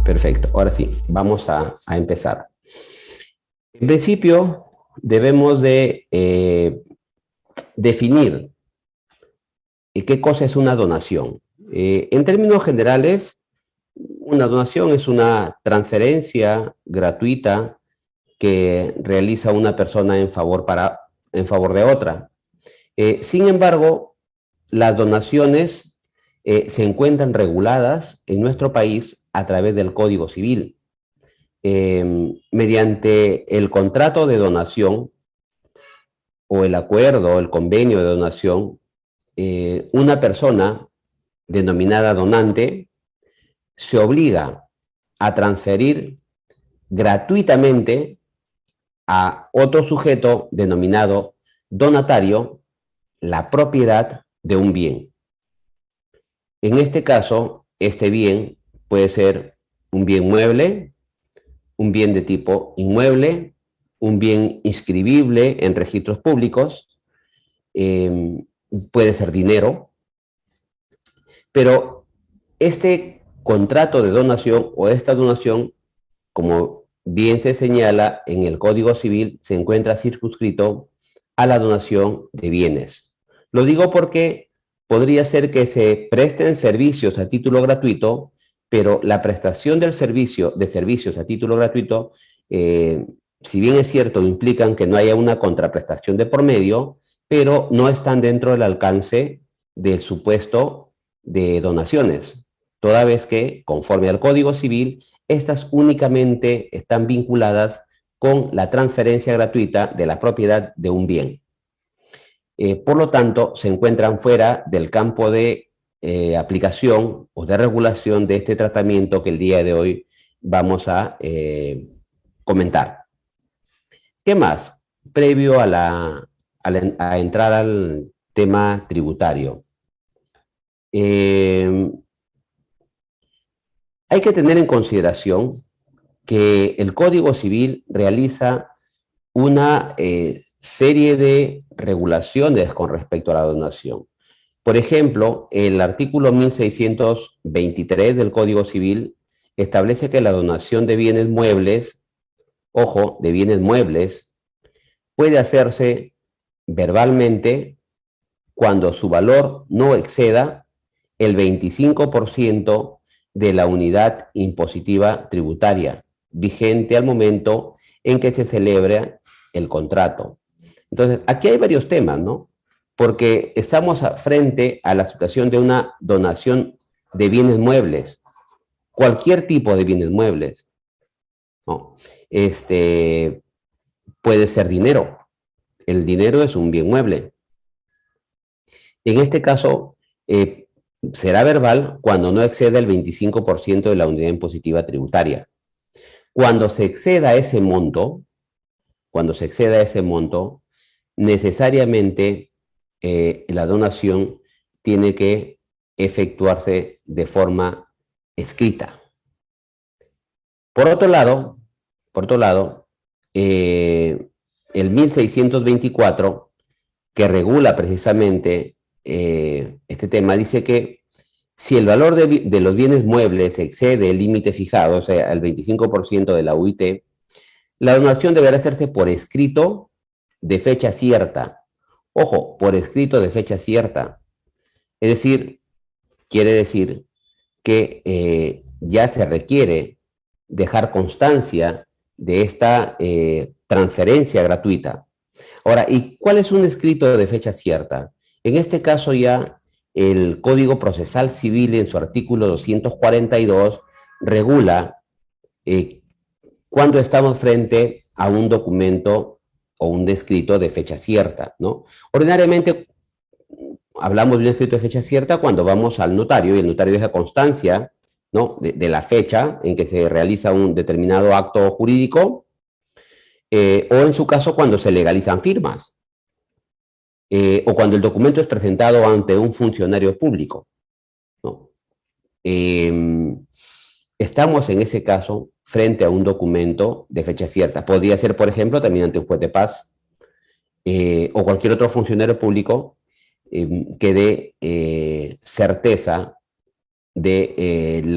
Perfecto, ahora sí, vamos a empezar. En principio, debemos de definir qué cosa es una donación. En términos generales, una donación es una transferencia gratuita que realiza una persona en favor de otra. Sin embargo, las donaciones se encuentran reguladas en nuestro país a través del Código Civil. Mediante el contrato de donación o el acuerdo o el convenio de donación, una persona denominada donante se obliga a transferir gratuitamente a otro sujeto denominado donatario la propiedad de un bien. En este caso, este bien puede ser un bien mueble, un bien de tipo inmueble, un bien inscribible en registros públicos, puede ser dinero, pero este contrato de donación o esta donación, como bien se señala en el Código Civil, se encuentra circunscrito a la donación de bienes. Lo digo porque podría ser que se presten servicios a título gratuito, pero la prestación de servicios a título gratuito, si bien es cierto, implican que no haya una contraprestación de por medio, pero no están dentro del alcance del supuesto de donaciones, toda vez que, conforme al Código Civil, estas únicamente están vinculadas con la transferencia gratuita de la propiedad de un bien. Por lo tanto, se encuentran fuera del campo de aplicación o de regulación de este tratamiento que el día de hoy vamos a comentar. ¿Qué más? Previo a entrar al tema tributario. Hay que tener en consideración que el Código Civil realiza una serie de regulaciones con respecto a la donación. Por ejemplo, el artículo 1623 del Código Civil establece que la donación de bienes muebles, ojo, de bienes muebles, puede hacerse verbalmente cuando su valor no exceda el 25% de la unidad impositiva tributaria vigente al momento en que se celebra el contrato. Entonces, aquí hay varios temas, ¿no? Porque estamos frente a la situación de una donación de bienes muebles, cualquier tipo de bienes muebles, ¿no? Puede ser dinero. El dinero es un bien mueble. En este caso, será verbal cuando no exceda el 25% de la unidad impositiva tributaria. Cuando se exceda ese monto, necesariamente la donación tiene que efectuarse de forma escrita. Por otro lado, el 1624, que regula precisamente este tema, dice que si el valor de los bienes muebles excede el límite fijado, o sea, el 25% de la UIT, la donación deberá hacerse por escrito de fecha cierta. Ojo, por escrito de fecha cierta. Es decir, quiere decir que ya se requiere dejar constancia de esta transferencia gratuita. Ahora, ¿y cuál es un escrito de fecha cierta? En este caso ya el Código Procesal Civil en su artículo 242 regula cuando estamos frente a un documento o un escrito de fecha cierta, ¿no? Ordinariamente hablamos de un escrito de fecha cierta cuando vamos al notario y el notario deja constancia, ¿no?, de la fecha en que se realiza un determinado acto jurídico, o en su caso cuando se legalizan firmas, o cuando el documento es presentado ante un funcionario público, ¿no? Estamos en ese caso frente a un documento de fecha cierta. Podría ser, por ejemplo, también ante un juez de paz, o cualquier otro funcionario público que dé certeza del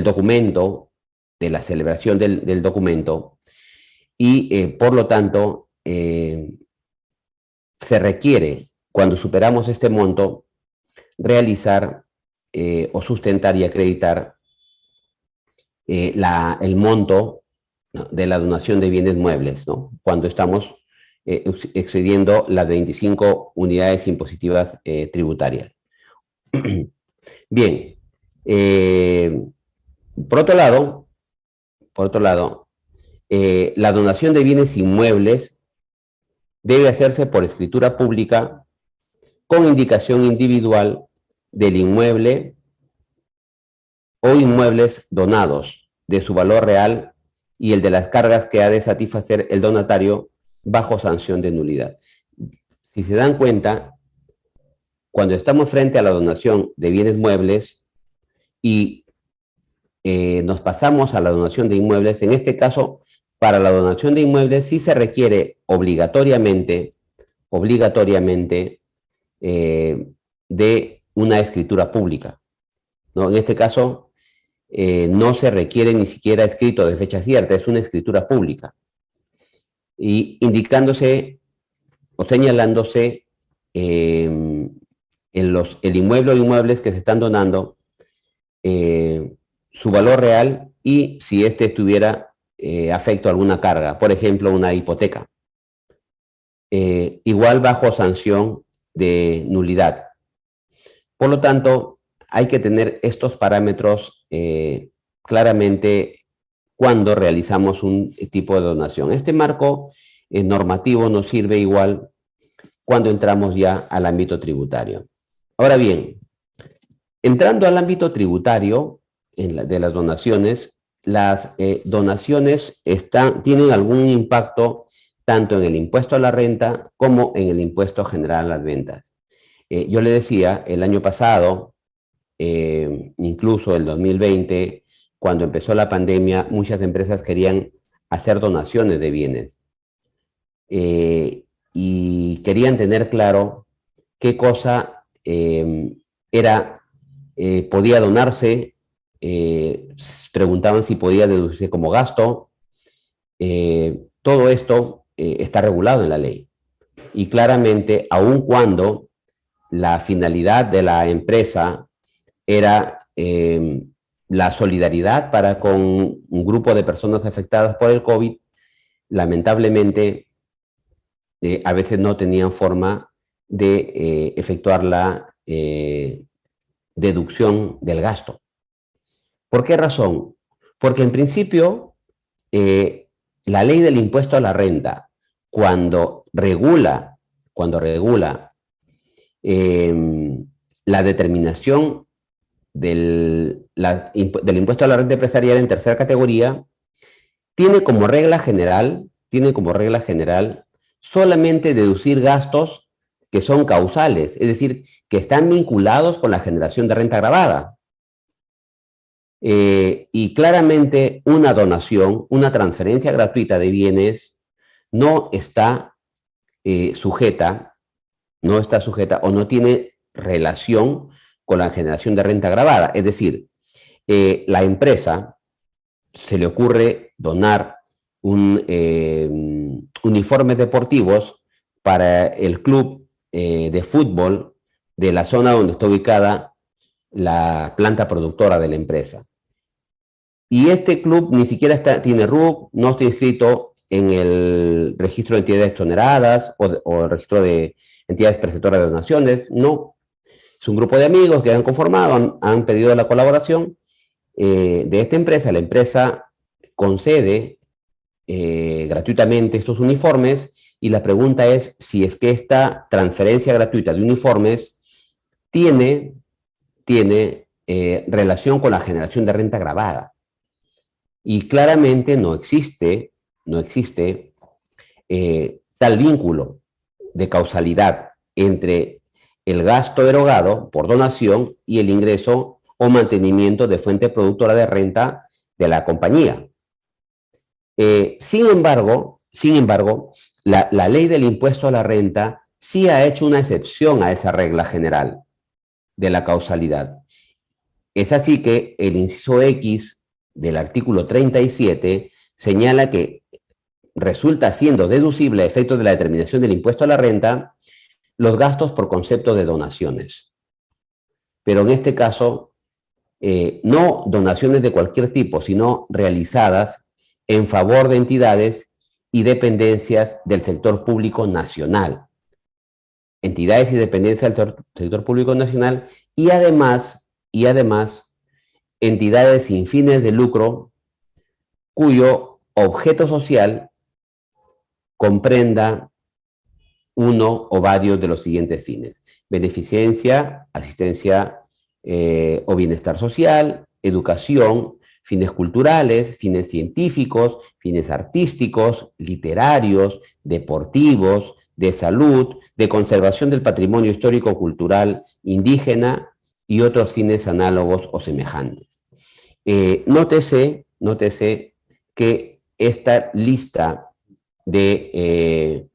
documento, de la celebración del documento, y por lo tanto se requiere, cuando superamos este monto, realizar o sustentar y acreditar el monto, ¿no?, de la donación de bienes muebles, ¿no?, cuando estamos excediendo las 25 unidades impositivas tributarias. Bien, por otro lado, la donación de bienes inmuebles debe hacerse por escritura pública con indicación individual del inmueble o inmuebles donados, de su valor real y el de las cargas que ha de satisfacer el donatario bajo sanción de nulidad. Si se dan cuenta, cuando estamos frente a la donación de bienes muebles y nos pasamos a la donación de inmuebles, en este caso, para la donación de inmuebles sí se requiere obligatoriamente de una escritura pública, ¿no? En este caso, no se requiere ni siquiera escrito de fecha cierta, es una escritura pública. Y indicándose o señalándose el inmueble o inmuebles que se están donando, su valor real y si éste estuviera afecto a alguna carga, por ejemplo, una hipoteca. Igual bajo sanción de nulidad. Por lo tanto, hay que tener estos parámetros claramente cuando realizamos un tipo de donación. Este marco normativo nos sirve igual cuando entramos ya al ámbito tributario. Ahora bien, entrando al ámbito tributario de las donaciones, las donaciones tienen algún impacto tanto en el impuesto a la renta como en el impuesto general a las ventas. Yo le decía, el año pasado, incluso el 2020, cuando empezó la pandemia, muchas empresas querían hacer donaciones de bienes y querían tener claro qué cosa podía donarse, preguntaban si podía deducirse como gasto. Todo esto está regulado en la ley. Y claramente, aun cuando la finalidad de la empresa era la solidaridad para con un grupo de personas afectadas por el COVID, lamentablemente a veces no tenían forma de efectuar la deducción del gasto. ¿Por qué razón? Porque en principio la ley del impuesto a la renta, cuando regula la determinación del impuesto a la renta empresarial en tercera categoría, tiene como regla general solamente deducir gastos que son causales, es decir, que están vinculados con la generación de renta gravada. Y claramente una donación, una transferencia gratuita de bienes no está sujeta o no tiene relación con la generación de renta gravada. Es decir, la empresa se le ocurre donar uniformes deportivos para el club de fútbol de la zona donde está ubicada la planta productora de la empresa. Y este club ni siquiera tiene RUC, no está inscrito en el registro de entidades exoneradas o el registro de entidades preceptoras de donaciones, no. Es un grupo de amigos que han conformado, han pedido la colaboración de esta empresa. La empresa concede gratuitamente estos uniformes y la pregunta es si es que esta transferencia gratuita de uniformes tiene relación con la generación de renta gravada. Y claramente no existe tal vínculo de causalidad entre el gasto erogado por donación y el ingreso o mantenimiento de fuente productora de renta de la compañía. Sin embargo, la ley del impuesto a la renta sí ha hecho una excepción a esa regla general de la causalidad. Es así que el inciso X del artículo 37 señala que resulta siendo deducible a efectos de la determinación del impuesto a la renta los gastos por concepto de donaciones. Pero en este caso, no donaciones de cualquier tipo, sino realizadas en favor de entidades y dependencias del sector público nacional. Entidades y dependencias del sector público nacional y además, entidades sin fines de lucro cuyo objeto social comprenda uno o varios de los siguientes fines: beneficencia, asistencia o bienestar social, educación, fines culturales, fines científicos, fines artísticos, literarios, deportivos, de salud, de conservación del patrimonio histórico-cultural indígena y otros fines análogos o semejantes. Nótese que esta lista de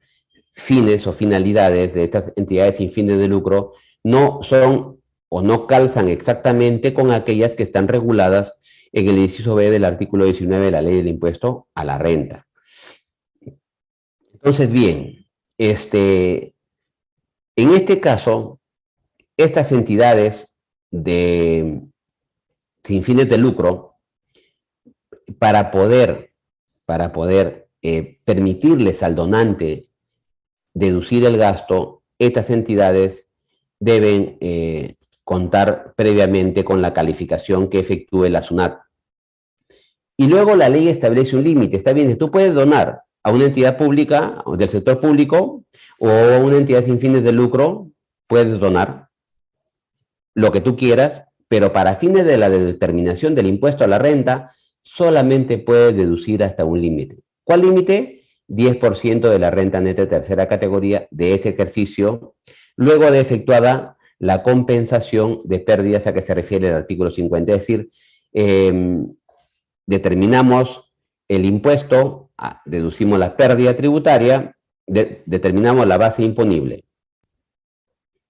fines o finalidades de estas entidades sin fines de lucro no son o no calzan exactamente con aquellas que están reguladas en el inciso B del artículo 19 de la Ley del Impuesto a la Renta. Entonces, bien, en este caso, estas entidades sin fines de lucro, para poder permitirles al donante deducir el gasto, estas entidades deben contar previamente con la calificación que efectúe la SUNAT. Y luego la ley establece un límite. Está bien, tú puedes donar a una entidad pública, del sector público, o a una entidad sin fines de lucro, puedes donar lo que tú quieras, pero para fines de la determinación del impuesto a la renta, solamente puedes deducir hasta un límite. ¿Cuál límite? 10% de la renta neta de tercera categoría de ese ejercicio, luego de efectuada la compensación de pérdidas a que se refiere el artículo 50. Es decir, determinamos el impuesto, deducimos la pérdida tributaria, determinamos la base imponible,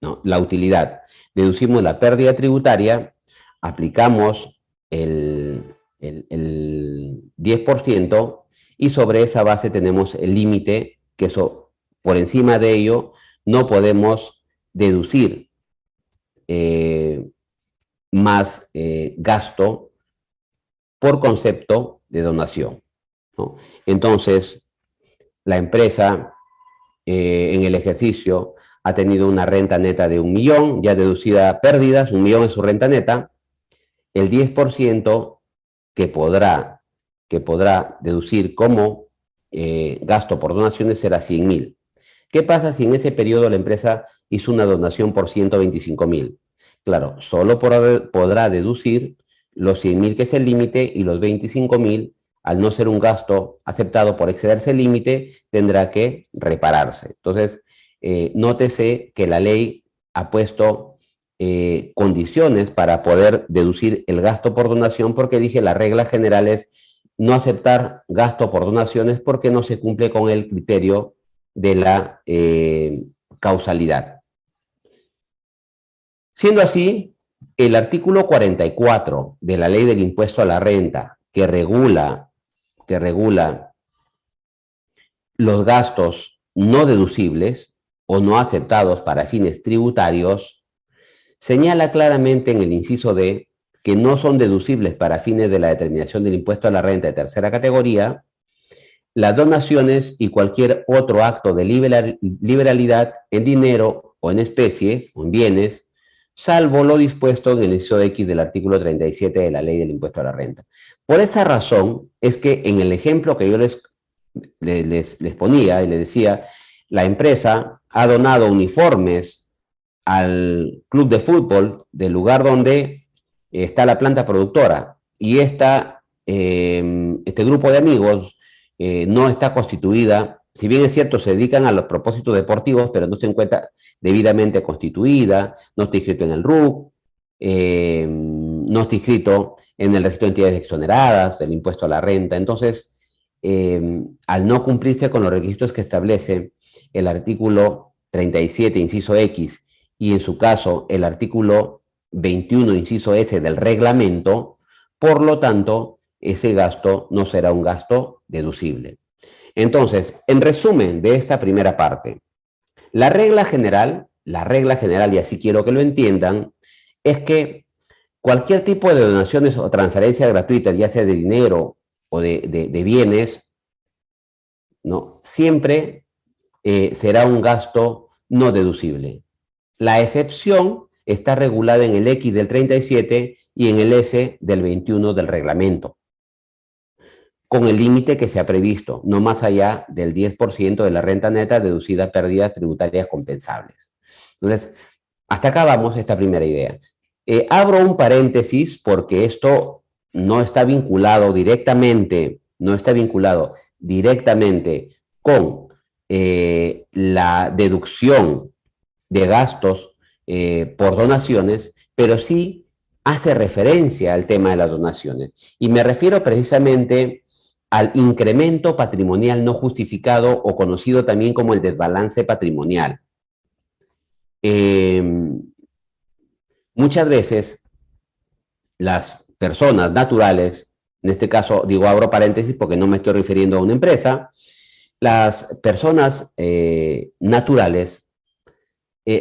no, la utilidad, deducimos la pérdida tributaria, aplicamos el 10%, y sobre esa base tenemos el límite, que eso, por encima de ello, no podemos deducir más gasto por concepto de donación, ¿no? Entonces, la empresa en el ejercicio ha tenido una renta neta de 1 millón, ya deducida pérdidas, 1 millón es su renta neta, el 10% que podrá deducir como gasto por donaciones será 100.000. ¿Qué pasa si en ese periodo la empresa hizo una donación por 125.000? Claro, solo podrá deducir los 100.000, que es el límite, y los 25.000, al no ser un gasto aceptado por excederse el límite, tendrá que repararse. Entonces, nótese que la ley ha puesto condiciones para poder deducir el gasto por donación, porque dije, la regla general es no aceptar gasto por donaciones porque no se cumple con el criterio de la causalidad. Siendo así, el artículo 44 de la Ley del Impuesto a la Renta, que regula los gastos no deducibles o no aceptados para fines tributarios, señala claramente en el inciso D que no son deducibles para fines de la determinación del impuesto a la renta de tercera categoría las donaciones y cualquier otro acto de liberalidad en dinero o en especies o en bienes, salvo lo dispuesto en el inciso X del artículo 37 de la Ley del Impuesto a la Renta. Por esa razón es que en el ejemplo que yo les ponía y les decía, la empresa ha donado uniformes al club de fútbol del lugar donde está la planta productora, y este grupo de amigos no está constituida, si bien es cierto, se dedican a los propósitos deportivos, pero no se encuentra debidamente constituida, no está inscrito en el RUC, no está inscrito en el registro de entidades exoneradas del impuesto a la renta. Entonces, al no cumplirse con los requisitos que establece el artículo 37, inciso X, y en su caso el artículo 21, inciso S del reglamento, por lo tanto, ese gasto no será un gasto deducible. Entonces, en resumen de esta primera parte, la regla general, y así quiero que lo entiendan, es que cualquier tipo de donaciones o transferencias gratuitas, ya sea de dinero o de bienes, ¿no? Siempre será un gasto no deducible. La excepción está regulada en el X del 37 y en el S del 21 del reglamento, con el límite que se ha previsto, no más allá del 10% de la renta neta deducida a pérdidas tributarias compensables. Entonces, hasta acá vamos esta primera idea. Abro un paréntesis porque esto no está vinculado directamente, con la deducción de gastos por donaciones, pero sí hace referencia al tema de las donaciones. Y me refiero precisamente al incremento patrimonial no justificado o conocido también como el desbalance patrimonial. Muchas veces las personas naturales, en este caso digo abro paréntesis porque no me estoy refiriendo a una empresa, las personas naturales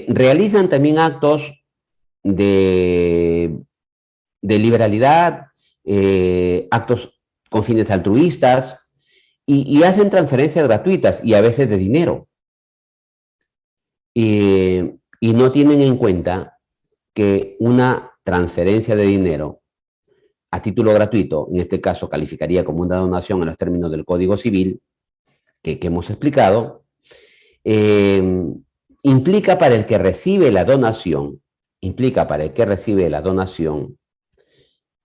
realizan también actos de, de liberalidad, actos con fines altruistas y hacen transferencias gratuitas y a veces de dinero. Y no tienen en cuenta que una transferencia de dinero a título gratuito, en este caso calificaría como una donación en los términos del Código Civil que hemos explicado, implica para el que recibe la donación,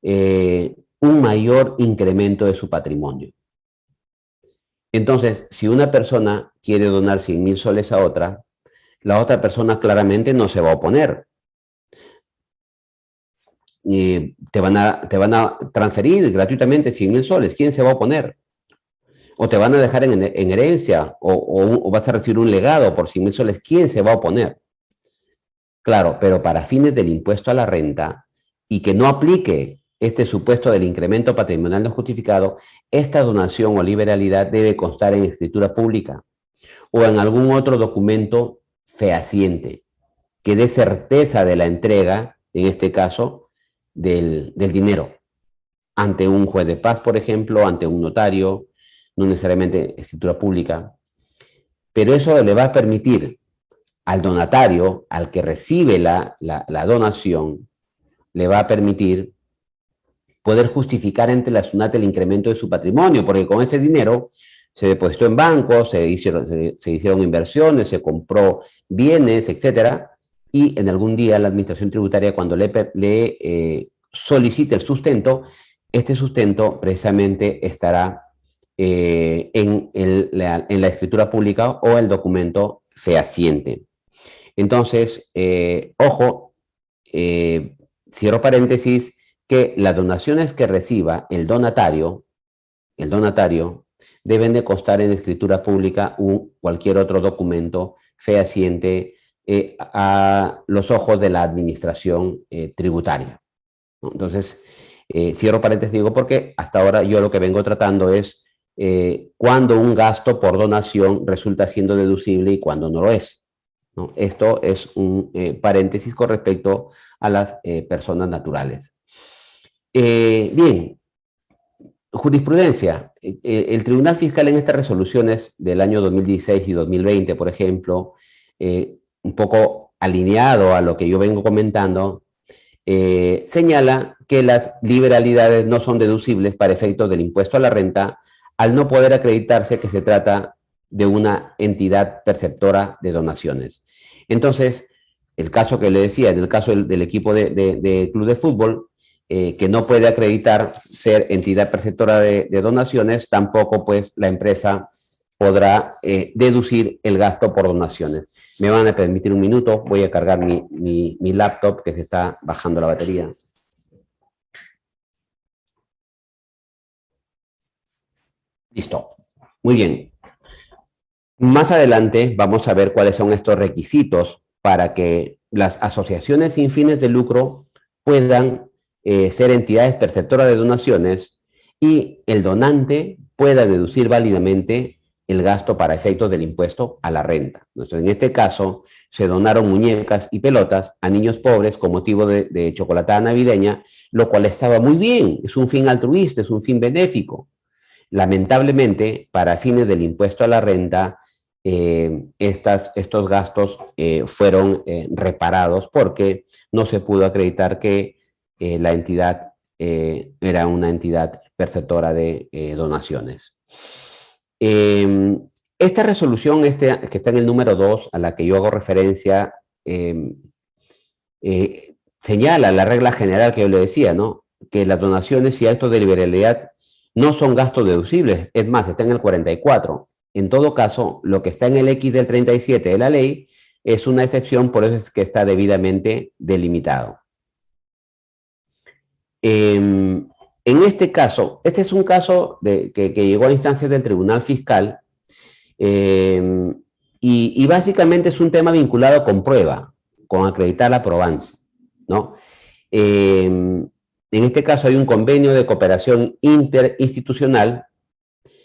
un mayor incremento de su patrimonio. Entonces, si una persona quiere donar 100.000 soles a otra, la otra persona claramente no se va a oponer. Te van a transferir gratuitamente 100.000 soles. ¿Quién se va a oponer? O te van a dejar en herencia, o vas a recibir un legado por 100.000 soles. ¿Quién se va a oponer? Claro, pero para fines del impuesto a la renta y que no aplique este supuesto del incremento patrimonial no justificado, esta donación o liberalidad debe constar en escritura pública o en algún otro documento fehaciente que dé certeza de la entrega, en este caso, del dinero, ante un juez de paz, por ejemplo, ante un notario, no necesariamente escritura pública, pero eso le va a permitir al donatario, al que recibe la donación, le va a permitir poder justificar ante la SUNAT el incremento de su patrimonio, porque con ese dinero se depositó en bancos, se hicieron inversiones, se compró bienes, etcétera, y en algún día la administración tributaria, cuando le solicite el sustento, este sustento precisamente estará en la escritura pública o el documento fehaciente. Entonces, ojo, cierro paréntesis, que las donaciones que reciba el donatario deben de constar en escritura pública o cualquier otro documento fehaciente a los ojos de la administración tributaria, ¿no? Entonces, cierro paréntesis, digo, porque hasta ahora yo lo que vengo tratando es cuando un gasto por donación resulta siendo deducible y cuando no lo es, ¿no? Esto es un paréntesis con respecto a las personas naturales. Bien, jurisprudencia. El Tribunal Fiscal en estas resoluciones del año 2016 y 2020, por ejemplo, un poco alineado a lo que yo vengo comentando, señala que las liberalidades no son deducibles para efectos del impuesto a la renta al no poder acreditarse que se trata de una entidad perceptora de donaciones. Entonces, el caso que le decía, en el caso del equipo de club de fútbol, que no puede acreditar ser entidad perceptora de donaciones, tampoco pues la empresa podrá deducir el gasto por donaciones. Me van a permitir un minuto, voy a cargar mi laptop que se está bajando la batería. Listo. Muy bien. Más adelante vamos a ver cuáles son estos requisitos para que las asociaciones sin fines de lucro puedan ser entidades perceptoras de donaciones y el donante pueda deducir válidamente el gasto para efectos del impuesto a la renta. Entonces, en este caso, se donaron muñecas y pelotas a niños pobres con motivo de chocolatada navideña, lo cual estaba muy bien, es un fin altruista, es un fin benéfico. Lamentablemente, para fines del impuesto a la renta, estos gastos fueron reparados porque no se pudo acreditar que la entidad era una entidad perceptora de donaciones. Esta resolución, que está en el número 2, a la que yo hago referencia, señala la regla general que yo le decía, ¿no? Que las donaciones y actos de liberalidad no son gastos deducibles, es más, está en el 44. En todo caso, lo que está en el X del 37 de la ley es una excepción, por eso es que está debidamente delimitado. En este caso, este es un caso que llegó a instancias del Tribunal Fiscal y básicamente es un tema vinculado con prueba, con acreditar la probanza, ¿no? En este caso hay un convenio de cooperación interinstitucional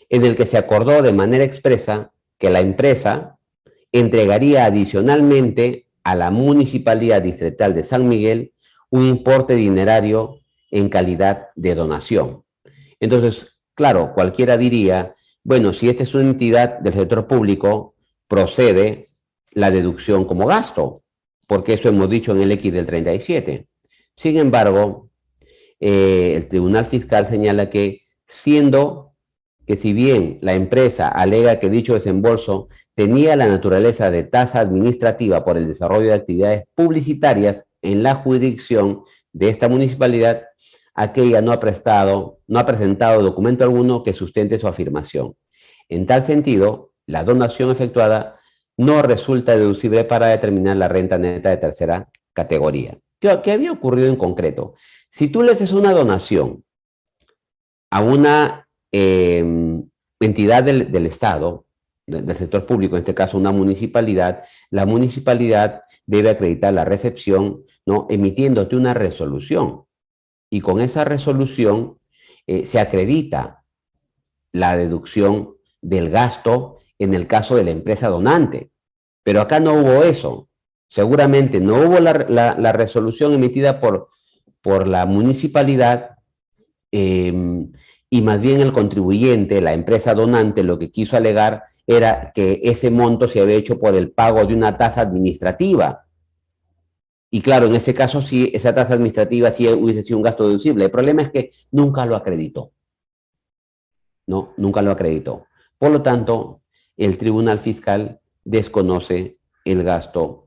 en el que se acordó de manera expresa que la empresa entregaría adicionalmente a la Municipalidad Distrital de San Miguel un importe dinerario en calidad de donación. Entonces, claro, cualquiera diría, bueno, si esta es una entidad del sector público, procede la deducción como gasto, porque eso hemos dicho en el X del 37. Sin embargo, el Tribunal Fiscal señala que siendo que si bien la empresa alega que dicho desembolso tenía la naturaleza de tasa administrativa por el desarrollo de actividades publicitarias en la jurisdicción de esta municipalidad, aquella no ha presentado documento alguno que sustente su afirmación. En tal sentido, la donación efectuada no resulta deducible para determinar la renta neta de tercera categoría. ¿Qué había ocurrido en concreto? Si tú le haces una donación a una entidad del Estado, del sector público, en este caso una municipalidad, la municipalidad debe acreditar la recepción, ¿no? Emitiéndote una resolución. Y con esa resolución se acredita la deducción del gasto en el caso de la empresa donante. Pero acá no hubo eso. Seguramente no hubo la resolución emitida por la municipalidad y más bien el contribuyente, la empresa donante, lo que quiso alegar era que ese monto se había hecho por el pago de una tasa administrativa. Y claro, en ese caso sí, esa tasa administrativa sí hubiese sido un gasto deducible. El problema es que nunca lo acreditó. No, nunca lo acreditó. Por lo tanto, el Tribunal Fiscal desconoce el gasto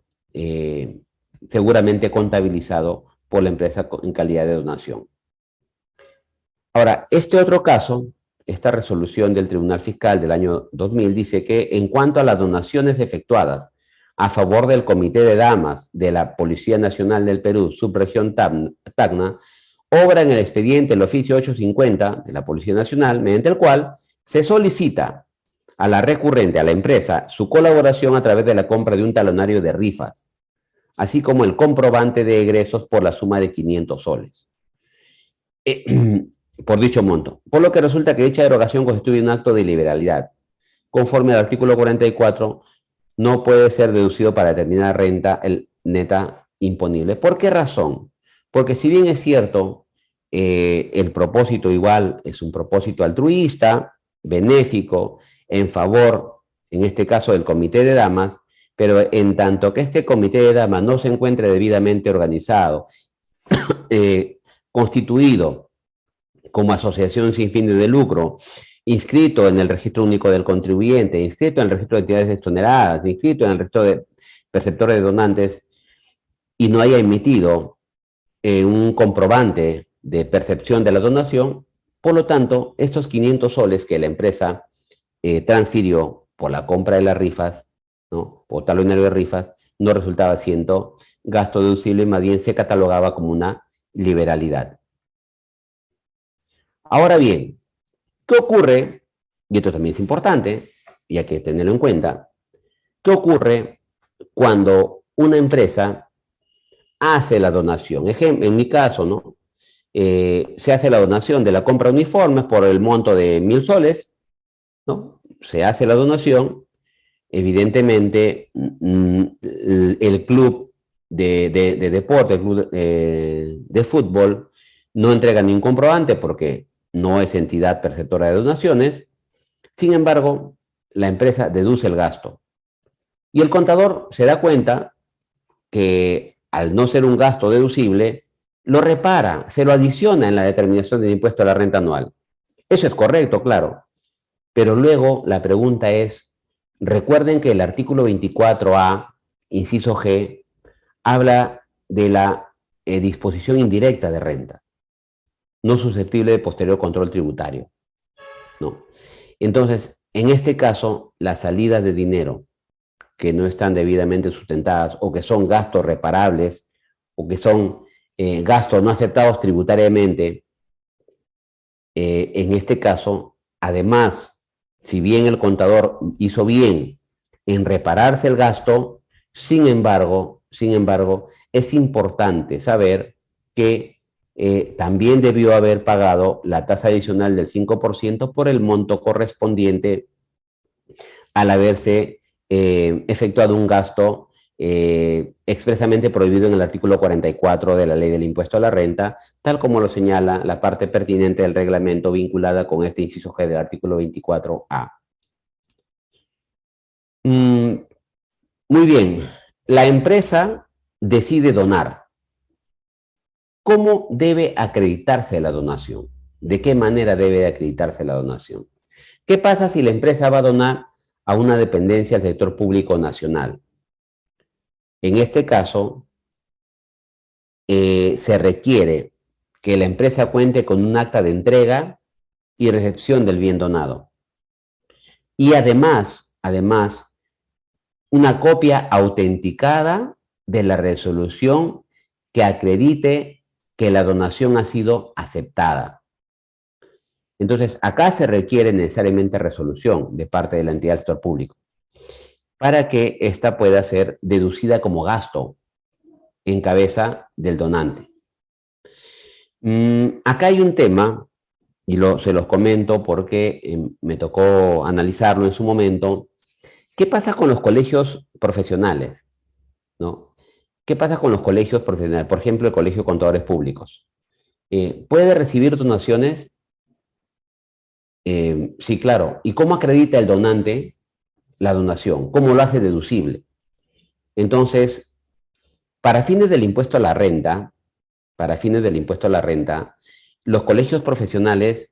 seguramente contabilizado por la empresa en calidad de donación. Ahora, este otro caso, esta resolución del Tribunal Fiscal del año 2000 dice que en cuanto a las donaciones efectuadas a favor del Comité de Damas de la Policía Nacional del Perú, Subregión Tacna, obra en el expediente el oficio 850 de la Policía Nacional, mediante el cual se solicita a la recurrente, a la empresa, su colaboración a través de la compra de un talonario de rifas, así como el comprobante de egresos por la suma de 500 soles. Por dicho monto. Por lo que resulta que dicha derogación constituye un acto de liberalidad. Conforme al artículo 44, no puede ser deducido para determinar renta neta imponible. ¿Por qué razón? Porque si bien es cierto, el propósito igual es un propósito altruista, benéfico, en favor, en este caso, del comité de damas, pero en tanto que este comité de damas no se encuentre debidamente organizado, constituido como asociación sin fines de lucro, inscrito en el registro único del contribuyente, inscrito en el registro de entidades exoneradas, inscrito en el registro de perceptores de donantes y no haya emitido un comprobante de percepción de la donación, por lo tanto, estos 500 soles que la empresa transfirió por la compra de las rifas, ¿no? Por talonario de rifas, no resultaba siendo gasto deducible, más bien se catalogaba como una liberalidad. Ahora bien, ¿qué ocurre y esto también es importante, y hay que tenerlo en cuenta, ¿qué ocurre cuando una empresa hace la donación? En mi caso, ¿no? Se hace la donación de la compra de uniformes por el monto de 1.000 soles, ¿no? Se hace la donación, evidentemente el club de deporte, el club de fútbol, no entrega ningún comprobante porque no es entidad perceptora de donaciones. Sin embargo, la empresa deduce el gasto. Y el contador se da cuenta que al no ser un gasto deducible, lo repara, se lo adiciona en la determinación del impuesto a la renta anual. Eso es correcto, claro. Pero luego la pregunta es, recuerden que el artículo 24A, inciso G, habla de la disposición indirecta de renta, no susceptible de posterior control tributario, ¿no? Entonces, en este caso, las salidas de dinero que no están debidamente sustentadas o que son gastos reparables o que son gastos no aceptados tributariamente, en este caso, además, si bien el contador hizo bien en repararse el gasto, sin embargo, es importante saber que también debió haber pagado la tasa adicional del 5% por el monto correspondiente al haberse efectuado un gasto expresamente prohibido en el artículo 44 de la Ley del Impuesto a la Renta, tal como lo señala la parte pertinente del reglamento vinculada con este inciso G del artículo 24A. Muy bien, la empresa decide donar. ¿Cómo debe acreditarse la donación? ¿De qué manera debe acreditarse la donación? ¿Qué pasa si la empresa va a donar a una dependencia del sector público nacional? En este caso, se requiere que la empresa cuente con un acta de entrega y recepción del bien donado. Y además, una copia autenticada de la resolución que acredite que la donación ha sido aceptada. Entonces, acá se requiere necesariamente resolución de parte de la entidad del sector público para que ésta pueda ser deducida como gasto en cabeza del donante. Acá hay un tema, y se los comento porque me tocó analizarlo en su momento. ¿Qué pasa con los colegios profesionales? ¿No? ¿Qué pasa con los colegios profesionales? Por ejemplo, el Colegio de Contadores Públicos. ¿Puede recibir donaciones? Sí, claro. ¿Y cómo acredita el donante la donación? ¿Cómo lo hace deducible? Entonces, para fines del impuesto a la renta, los colegios profesionales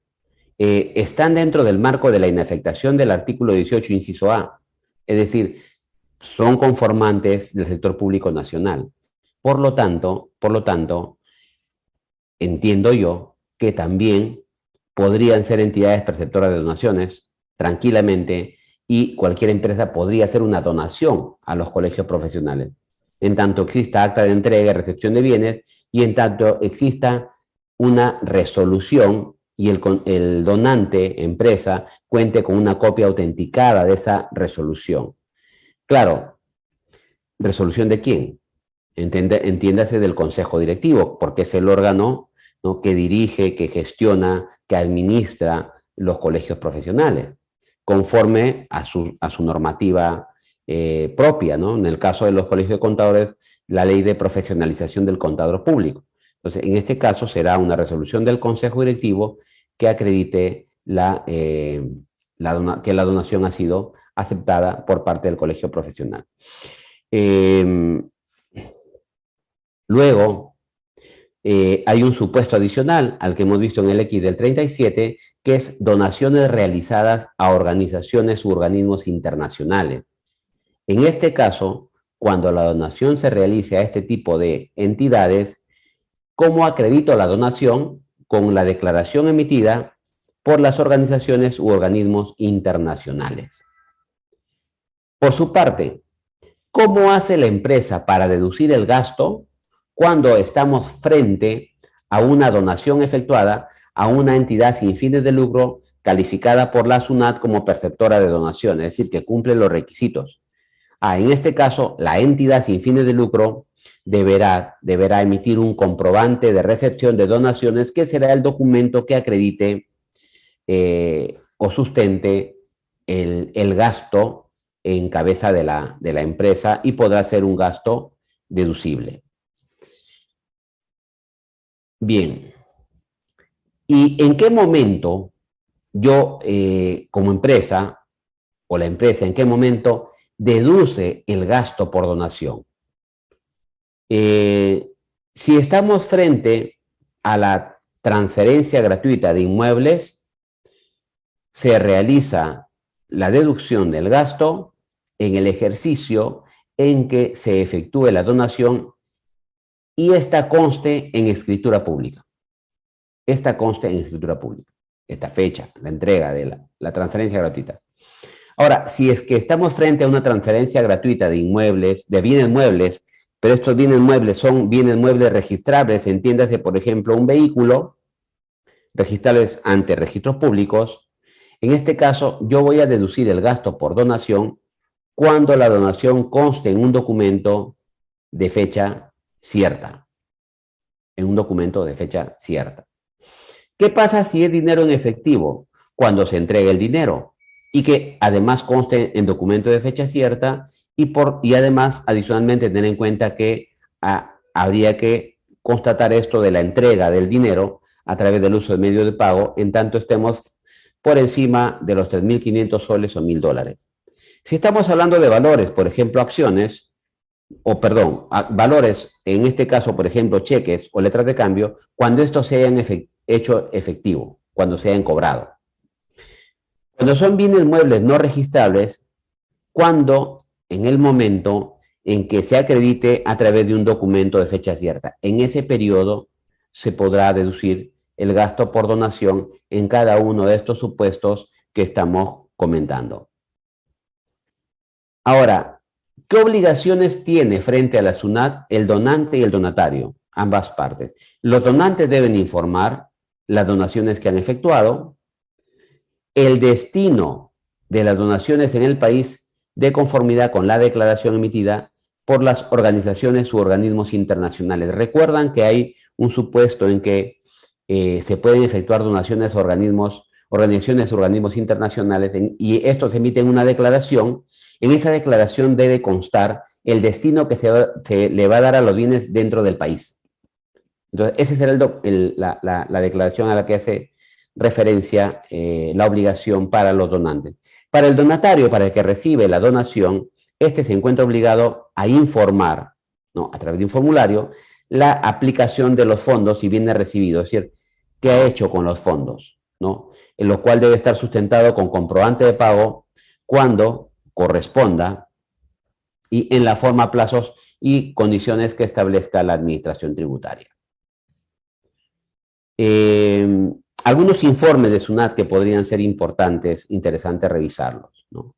están dentro del marco de la inafectación del artículo 18, inciso A. Es decir, son conformantes del sector público nacional. Por lo tanto, entiendo yo que también podrían ser entidades perceptoras de donaciones tranquilamente y cualquier empresa podría hacer una donación a los colegios profesionales. En tanto exista acta de entrega y recepción de bienes y en tanto exista una resolución y el donante, empresa, cuente con una copia autenticada de esa resolución. Claro, ¿resolución de quién? Entiéndase del consejo directivo, porque es el órgano, ¿no?, que dirige, que gestiona, que administra los colegios profesionales, conforme a su normativa propia, ¿no? En el caso de los colegios de contadores, la ley de profesionalización del contador público. Entonces, en este caso será una resolución del consejo directivo que acredite que la donación ha sido aceptada por parte del colegio profesional. Luego, hay un supuesto adicional al que hemos visto en el X del 37, que es donaciones realizadas a organizaciones u organismos internacionales. En este caso, cuando la donación se realice a este tipo de entidades, ¿cómo acredito la donación? Con la declaración emitida por las organizaciones u organismos internacionales. Por su parte, ¿cómo hace la empresa para deducir el gasto cuando estamos frente a una donación efectuada a una entidad sin fines de lucro calificada por la SUNAT como perceptora de donaciones, es decir, que cumple los requisitos. En este caso, la entidad sin fines de lucro deberá emitir un comprobante de recepción de donaciones, que será el documento que acredite o sustente el gasto en cabeza de la empresa, y podrá ser un gasto deducible. Bien. ¿Y en qué momento yo, como empresa, o la empresa, en qué momento deduce el gasto por donación? Si estamos frente a la transferencia gratuita de inmuebles, se realiza la deducción del gasto en el ejercicio en que se efectúe la donación y esta conste en escritura pública. Esta conste en escritura pública. Esta fecha, la entrega de la transferencia gratuita. Ahora, si es que estamos frente a una transferencia gratuita de inmuebles, de bienes muebles, pero estos bienes muebles son bienes muebles registrables, entiéndase, por ejemplo, un vehículo, registrables ante registros públicos, en este caso yo voy a deducir el gasto por donación cuando la donación conste en un documento de fecha cierta. En un documento de fecha cierta. ¿Qué pasa si es dinero en efectivo? Cuando se entrega el dinero y que además conste en documento de fecha cierta, y además adicionalmente tener en cuenta que habría que constatar esto de la entrega del dinero a través del uso de medio de pago, en tanto estemos por encima de los 3.500 soles o $1.000. Si estamos hablando de valores, por ejemplo, acciones, valores, en este caso, por ejemplo, cheques o letras de cambio, cuando estos se hayan hecho efectivo, cuando se hayan cobrado. Cuando son bienes muebles no registrables, cuando en el momento en que se acredite a través de un documento de fecha cierta. En ese periodo se podrá deducir el gasto por donación en cada uno de estos supuestos que estamos comentando. Ahora, ¿qué obligaciones tiene frente a la SUNAT el donante y el donatario? Ambas partes. Los donantes deben informar las donaciones que han efectuado, el destino de las donaciones en el país de conformidad con la declaración emitida por las organizaciones u organismos internacionales. Recuerdan que hay un supuesto en que se pueden efectuar donaciones a organizaciones u organismos internacionales, y estos emiten una declaración. En esa declaración debe constar el destino que se le va a dar a los bienes dentro del país. Entonces, esa será la declaración a la que hace referencia la obligación para los donantes. Para el donatario, para el que recibe la donación, este se encuentra obligado a informar, ¿no?, a través de un formulario, la aplicación de los fondos y bienes recibidos, es decir, qué ha hecho con los fondos, ¿no?, en lo cual debe estar sustentado con comprobante de pago cuando corresponda y en la forma, plazos y condiciones que establezca la administración tributaria. Algunos informes de SUNAT que podrían ser interesantes revisarlos, ¿no?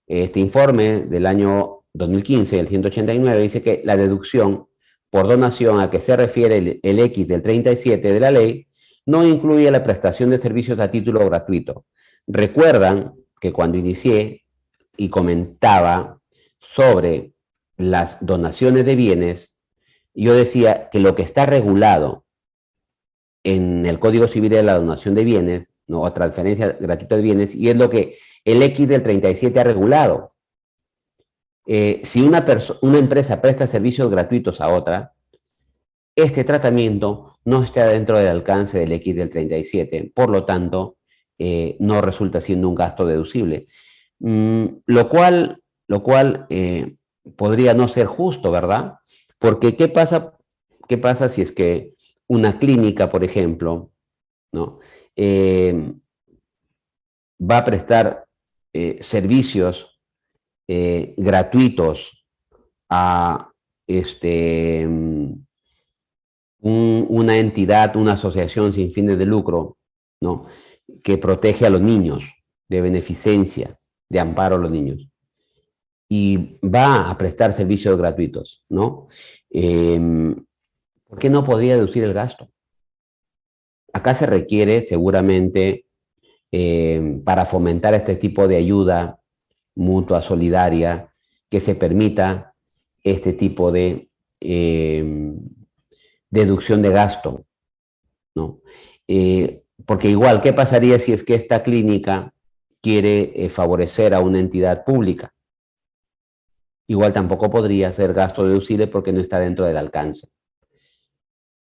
Este informe del año 2015, el 189, dice que la deducción por donación a que se refiere el X del 37 de la ley no incluye la prestación de servicios a título gratuito. Recuerdan que cuando inicié y comentaba sobre las donaciones de bienes, yo decía que lo que está regulado en el Código Civil de la donación de bienes, ¿no?, o transferencia gratuita de bienes, y es lo que el X del 37 ha regulado. Si una empresa presta servicios gratuitos a otra, este tratamiento no está dentro del alcance del X del 37, por lo tanto, no resulta siendo un gasto deducible. Lo cual podría no ser justo, ¿verdad? Porque ¿qué pasa si es que una clínica, por ejemplo, ¿no?, va a prestar servicios gratuitos a una entidad, una asociación sin fines de lucro, ¿no?, que protege a los niños, de beneficencia, de amparo a los niños, y va a prestar servicios gratuitos, ¿no? ¿Por qué no podría deducir el gasto? Acá se requiere seguramente para fomentar este tipo de ayuda mutua, solidaria, que se permita este tipo de deducción de gasto, ¿no? Porque igual, ¿qué pasaría si es que esta clínica quiere favorecer a una entidad pública? Igual tampoco podría ser gasto deducible porque no está dentro del alcance.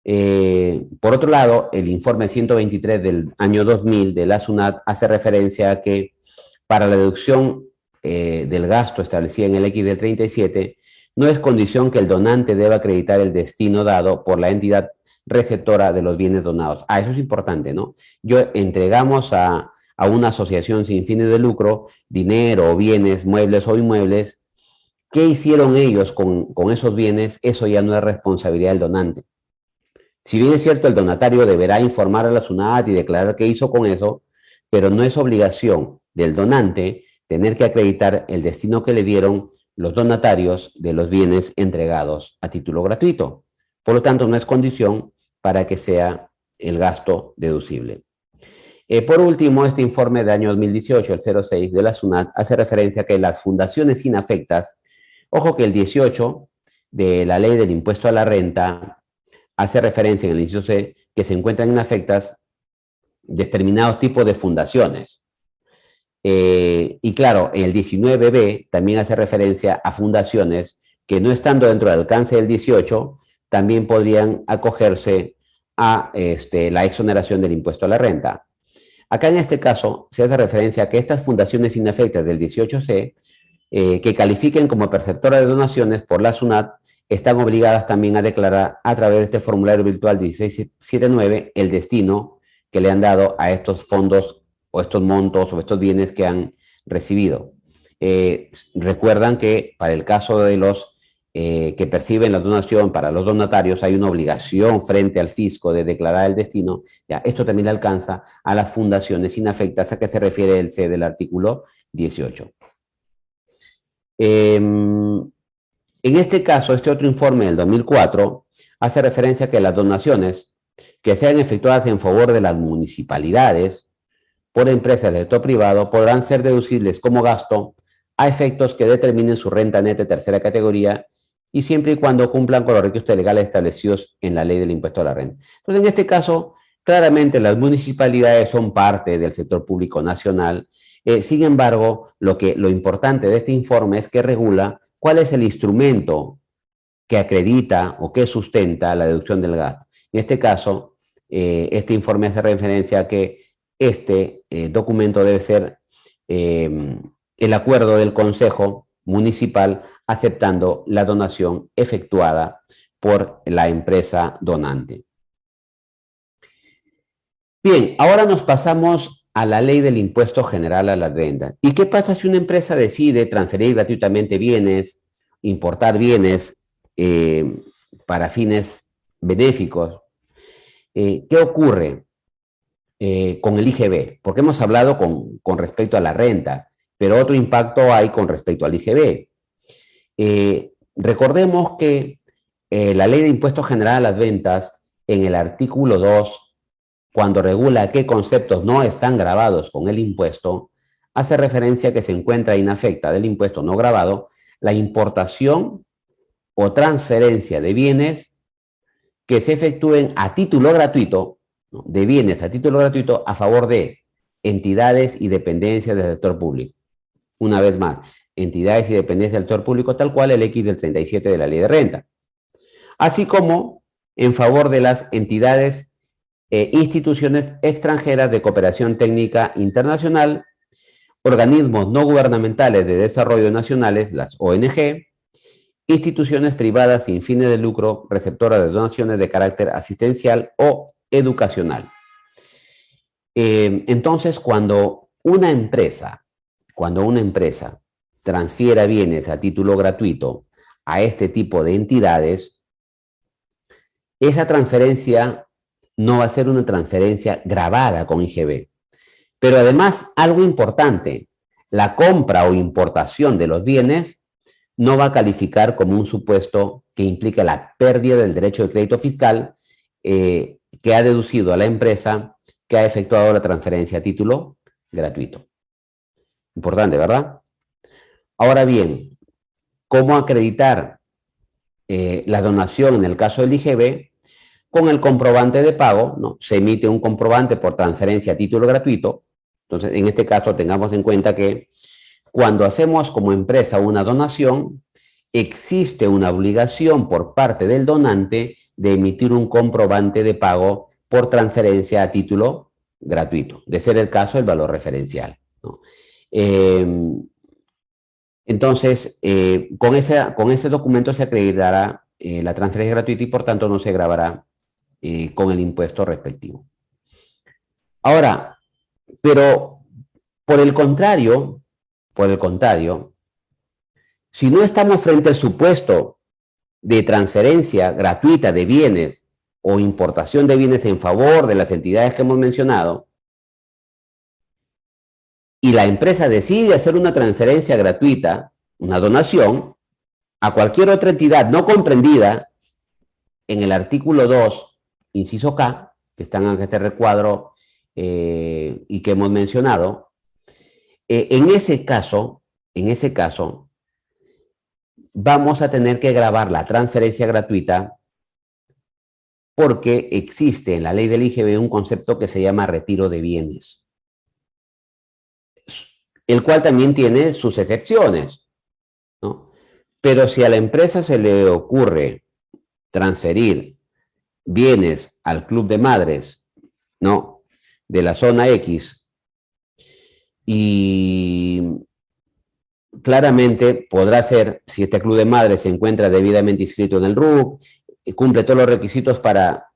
Por otro lado, el informe 123 del año 2000 de la SUNAT hace referencia a que para la deducción del gasto establecida en el X del 37, no es condición que el donante deba acreditar el destino dado por la entidad receptora de los bienes donados. Eso es importante, ¿no? Entregamos a una asociación sin fines de lucro dinero, bienes, muebles o inmuebles. ¿Qué hicieron ellos con esos bienes? Eso ya no es responsabilidad del donante. Si bien es cierto, el donatario deberá informar a la SUNAT y declarar qué hizo con eso, pero no es obligación del donante tener que acreditar el destino que le dieron los donatarios de los bienes entregados a título gratuito. Por lo tanto, no es condición para que sea el gasto deducible. Por último, este informe del año 2018, el 06 de la SUNAT, hace referencia a que las fundaciones inafectas, ojo que el 18 de la ley del impuesto a la renta hace referencia en el inciso C que se encuentran inafectas determinados tipos de fundaciones. Y claro, el 19b también hace referencia a fundaciones que no estando dentro del alcance del 18, también podrían acogerse a la exoneración del impuesto a la renta. Acá en este caso se hace referencia a que estas fundaciones inafectas del 18C, que califiquen como perceptoras de donaciones por la SUNAT, están obligadas también a declarar a través de este formulario virtual 1679 el destino que le han dado a estos fondos o estos montos o estos bienes que han recibido. Recuerdan que para el caso de los que perciben la donación, para los donatarios hay una obligación frente al fisco de declarar el destino. Ya, esto también le alcanza a las fundaciones inafectas a que se refiere el C del artículo 18. En este caso, este otro informe del 2004 hace referencia a que las donaciones que sean efectuadas en favor de las municipalidades por empresas del sector privado podrán ser deducibles como gasto a efectos que determinen su renta neta de tercera categoría y siempre y cuando cumplan con los requisitos legales establecidos en la ley del impuesto a la renta. Entonces, en este caso, claramente las municipalidades son parte del sector público nacional. Sin embargo, lo importante de este informe es que regula cuál es el instrumento que acredita o que sustenta la deducción del gasto. En este caso, este informe hace referencia a que este documento debe ser el acuerdo del Consejo Municipal aceptando la donación efectuada por la empresa donante. Bien, ahora nos pasamos a la ley del impuesto general a las rentas. ¿Y qué pasa si una empresa decide transferir gratuitamente bienes, importar bienes para fines benéficos? ¿Qué ocurre con el IGB? Porque hemos hablado con respecto a la renta, pero otro impacto hay con respecto al IGB. Recordemos que la ley de impuesto general a las ventas, en el artículo 2, cuando regula qué conceptos no están gravados con el impuesto, hace referencia a que se encuentra inafecta del impuesto no gravado la importación o transferencia de bienes que se efectúen a título gratuito, ¿no? De bienes a título gratuito a favor de entidades y dependencias del sector público. Una vez más, entidades y dependencias del sector público, tal cual el X del 37 de la ley de renta. Así como en favor de las entidades instituciones extranjeras de cooperación técnica internacional, organismos no gubernamentales de desarrollo nacionales, las ONG, instituciones privadas sin fines de lucro, receptoras de donaciones de carácter asistencial o educacional. Entonces, cuando una empresa transfiera bienes a título gratuito a este tipo de entidades, esa transferencia no va a ser una transferencia gravada con IGB. Pero además, algo importante, la compra o importación de los bienes no va a calificar como un supuesto que implica la pérdida del derecho de crédito fiscal que ha deducido a la empresa que ha efectuado la transferencia a título gratuito. Importante, ¿verdad? Ahora bien, ¿cómo acreditar la donación en el caso del IGB? Con el comprobante de pago, ¿no? Se emite un comprobante por transferencia a título gratuito. Entonces, en este caso, tengamos en cuenta que cuando hacemos como empresa una donación, existe una obligación por parte del donante de emitir un comprobante de pago por transferencia a título gratuito, de ser el caso el valor referencial, ¿no? Entonces, con ese documento se acreditará la transferencia gratuita y por tanto no se grabará con el impuesto respectivo. Ahora, pero por el contrario, si no estamos frente al supuesto de transferencia gratuita de bienes o importación de bienes en favor de las entidades que hemos mencionado, y la empresa decide hacer una transferencia gratuita, una donación, a cualquier otra entidad no comprendida en el artículo 2, inciso K, que están en este recuadro y que hemos mencionado, en ese caso, vamos a tener que grabar la transferencia gratuita porque existe en la ley del IGB un concepto que se llama retiro de bienes, el cual también tiene sus excepciones, ¿no? Pero si a la empresa se le ocurre transferir bienes al club de madres, ¿no?, de la zona X, y claramente podrá ser, si este club de madres se encuentra debidamente inscrito en el RUC, cumple todos los requisitos para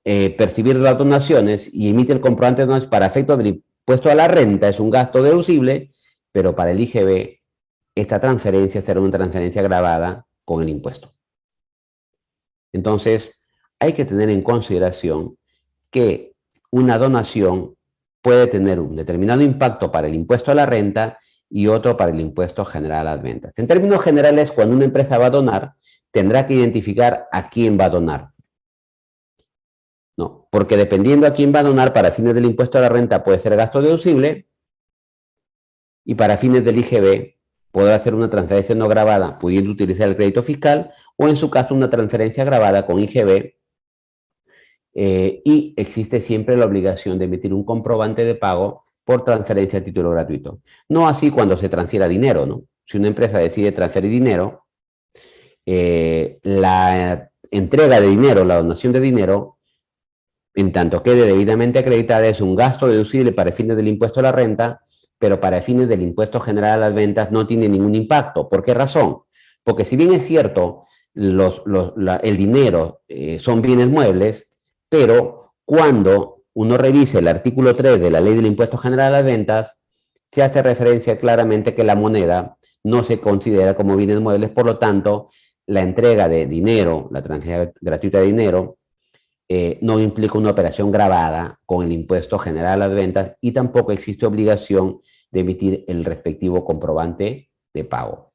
percibir las donaciones y emite el comprobante de donaciones para efectos del impuesto a la renta, es un gasto deducible, pero para el IGB esta transferencia será una transferencia gravada con el impuesto. Entonces, hay que tener en consideración que una donación puede tener un determinado impacto para el impuesto a la renta y otro para el impuesto general a las ventas. En términos generales, cuando una empresa va a donar, tendrá que identificar a quién va a donar, ¿no? Porque dependiendo a quién va a donar, para fines del impuesto a la renta puede ser gasto deducible y para fines del IGB podrá ser una transferencia no gravada, pudiendo utilizar el crédito fiscal, o en su caso una transferencia gravada con IGB, y existe siempre la obligación de emitir un comprobante de pago por transferencia a título gratuito. No así cuando se transfiera dinero, ¿no? Si una empresa decide transferir dinero, la entrega de dinero, la donación de dinero, en tanto quede debidamente acreditada, es un gasto deducible para fines del impuesto a la renta, pero para fines del impuesto general a las ventas no tiene ningún impacto. ¿Por qué razón? Porque si bien es cierto, el dinero son bienes muebles, pero cuando uno revise el artículo 3 de la Ley del Impuesto General a las Ventas, se hace referencia claramente que la moneda no se considera como bienes muebles, por lo tanto, la entrega de dinero, la transferencia gratuita de dinero, no implica una operación gravada con el impuesto general a las ventas y tampoco existe obligación de emitir el respectivo comprobante de pago.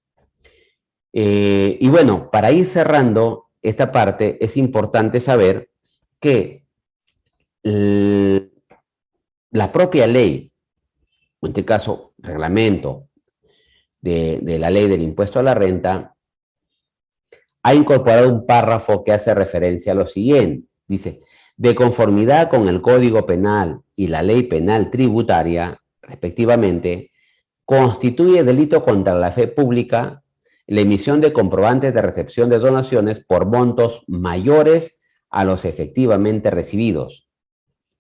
Y bueno, para ir cerrando esta parte, es importante saber que la propia ley, en este caso reglamento de la ley del impuesto a la renta, ha incorporado un párrafo que hace referencia a lo siguiente. Dice, de conformidad con el Código Penal y la Ley Penal Tributaria, respectivamente, constituye delito contra la fe pública la emisión de comprobantes de recepción de donaciones por montos mayores a los efectivamente recibidos,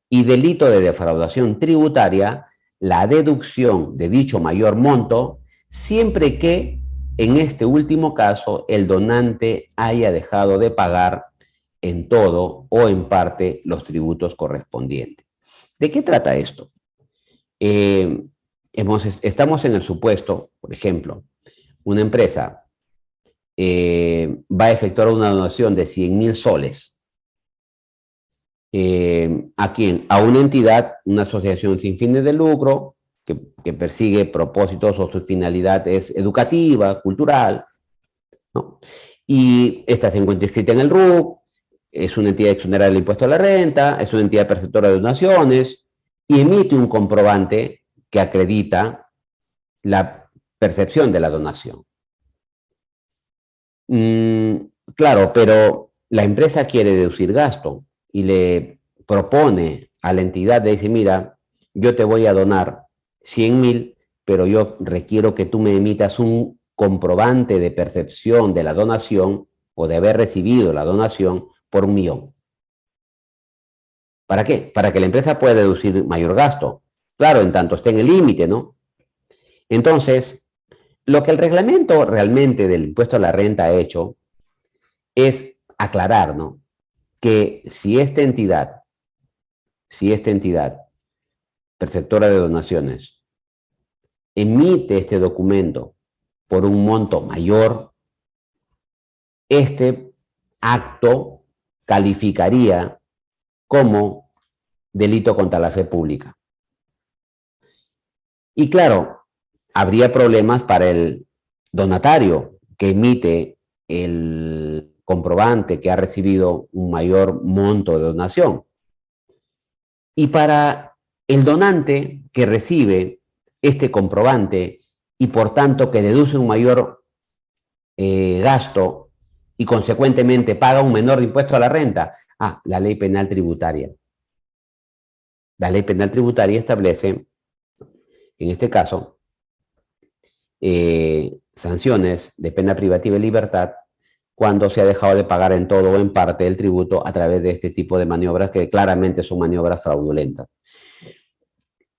y delito de defraudación tributaria la deducción de dicho mayor monto, siempre que en este último caso el donante haya dejado de pagar en todo o en parte los tributos correspondientes. ¿De qué trata esto? Estamos en el supuesto, por ejemplo, una empresa va a efectuar una donación de 100.000 soles. ¿A quién? A una entidad, una asociación sin fines de lucro que persigue propósitos o su finalidad es educativa, cultural, ¿no? Y esta se encuentra inscrita en el RUC, es una entidad exonerada del impuesto a la renta, es una entidad perceptora de donaciones y emite un comprobante que acredita la percepción de la donación. Claro, pero la empresa quiere deducir gasto y le propone a la entidad, le dice, mira, yo te voy a donar 100.000, pero yo requiero que tú me emitas un comprobante de percepción de la donación o de haber recibido la donación por 1.000.000. ¿Para qué? Para que la empresa pueda deducir mayor gasto. Claro, en tanto esté en el límite, ¿no? Entonces, lo que el reglamento realmente del impuesto a la renta ha hecho es aclarar, ¿no? Que si esta entidad perceptora de donaciones emite este documento por un monto mayor, este acto calificaría como delito contra la fe pública. Y claro, habría problemas para el donatario que emite el comprobante que ha recibido un mayor monto de donación. Y para el donante que recibe este comprobante y por tanto que deduce un mayor gasto y consecuentemente paga un menor de impuesto a la renta. La ley penal tributaria. La ley penal tributaria establece, en este caso, sanciones de pena privativa de libertad cuando se ha dejado de pagar en todo o en parte el tributo a través de este tipo de maniobras que claramente son maniobras fraudulentas.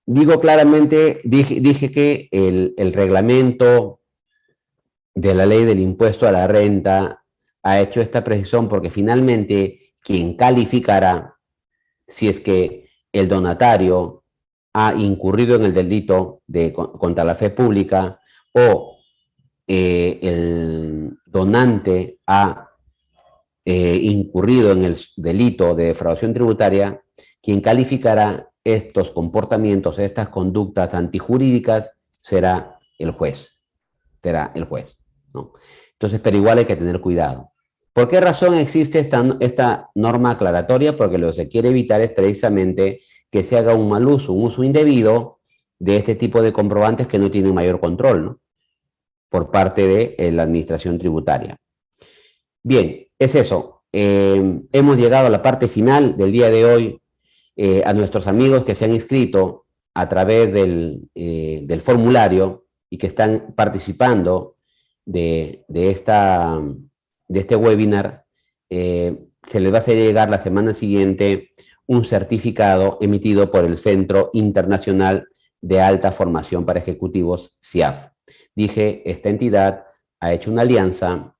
Digo claramente, dije que el reglamento de la ley del impuesto a la renta ha hecho esta precisión porque finalmente quien calificará si es que el donatario ha incurrido en el delito contra la fe pública o el donante ha incurrido en el delito de defraudación tributaria, quien calificará estos comportamientos, estas conductas antijurídicas, será el juez. ¿No? Entonces, pero igual hay que tener cuidado. ¿Por qué razón existe esta norma aclaratoria? Porque lo que se quiere evitar es precisamente que se haga un mal uso, un uso indebido de este tipo de comprobantes que no tienen mayor control, ¿no? Por parte de la administración tributaria. Bien, es eso. Hemos llegado a la parte final del día de hoy. A nuestros amigos que se han inscrito a través del formulario y que están participando de este webinar, se les va a hacer llegar la semana siguiente un certificado emitido por el Centro Internacional de Alta Formación para Ejecutivos, CIAF. Dije, esta entidad ha hecho una alianza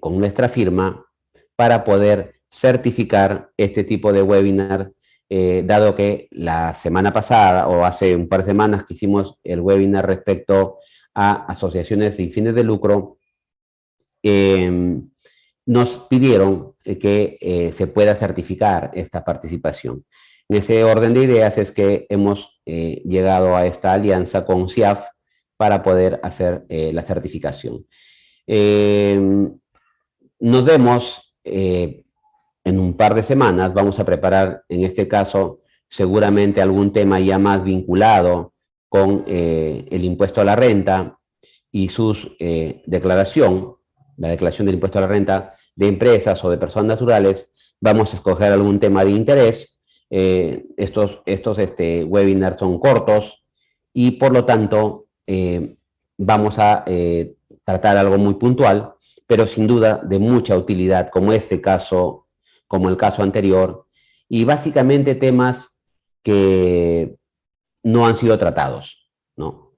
con nuestra firma para poder certificar este tipo de webinar, dado que la semana pasada o hace un par de semanas que hicimos el webinar respecto a asociaciones sin fines de lucro, nos pidieron que se pueda certificar esta participación. En ese orden de ideas es que hemos llegado a esta alianza con CIAF para poder hacer la certificación. Nos vemos en un par de semanas. Vamos a preparar, en este caso, seguramente algún tema ya más vinculado con el impuesto a la renta y su declaración, la declaración del impuesto a la renta de empresas o de personas naturales. Vamos a escoger algún tema de interés. Estos webinars son cortos y por lo tanto vamos a tratar algo muy puntual, pero sin duda de mucha utilidad, como este caso, como el caso anterior, y básicamente temas que no han sido tratados, ¿no?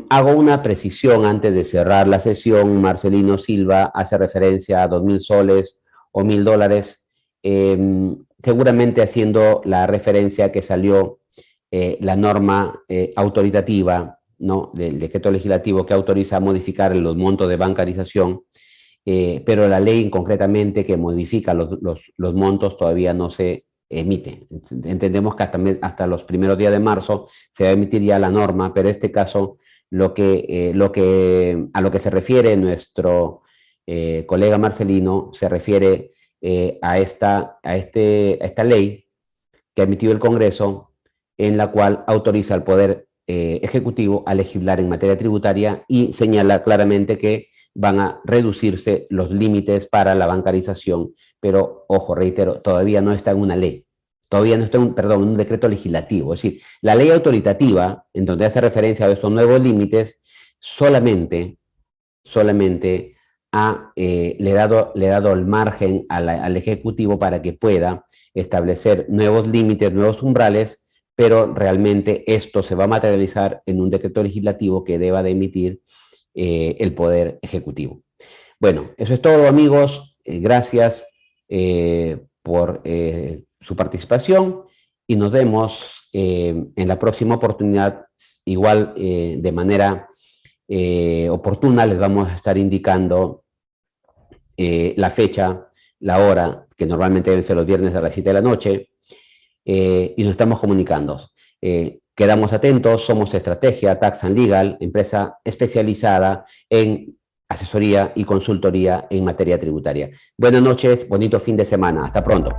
Hago una precisión antes de cerrar la sesión. Marcelino Silva hace referencia a 2.000 soles o $1.000, seguramente haciendo la referencia que salió la norma autoritativa, ¿no?, del decreto legislativo que autoriza a modificar los montos de bancarización, pero la ley concretamente que modifica los montos todavía no se emite. Entendemos que hasta los primeros días de marzo se va a emitir ya la norma, pero en este caso a lo que se refiere nuestro colega Marcelino se refiere a esta ley que ha emitido el Congreso, en la cual autoriza al Poder Ejecutivo a legislar en materia tributaria y señala claramente que van a reducirse los límites para la bancarización, pero, ojo, reitero, todavía no está en una ley, todavía no está en un decreto legislativo. Es decir, la ley autoritativa, en donde hace referencia a estos nuevos límites, solamente le ha dado el margen al Ejecutivo para que pueda establecer nuevos límites, nuevos umbrales, pero realmente esto se va a materializar en un decreto legislativo que deba de emitir el Poder Ejecutivo. Bueno, eso es todo, amigos. Gracias por su participación y nos vemos en la próxima oportunidad, igual de manera oportuna. Les vamos a estar indicando la fecha, la hora, que normalmente deben ser los viernes a las 7 de la noche, y nos estamos comunicando. Quedamos atentos, somos Estrategia Tax and Legal, empresa especializada en asesoría y consultoría en materia tributaria. Buenas noches, bonito fin de semana. Hasta pronto.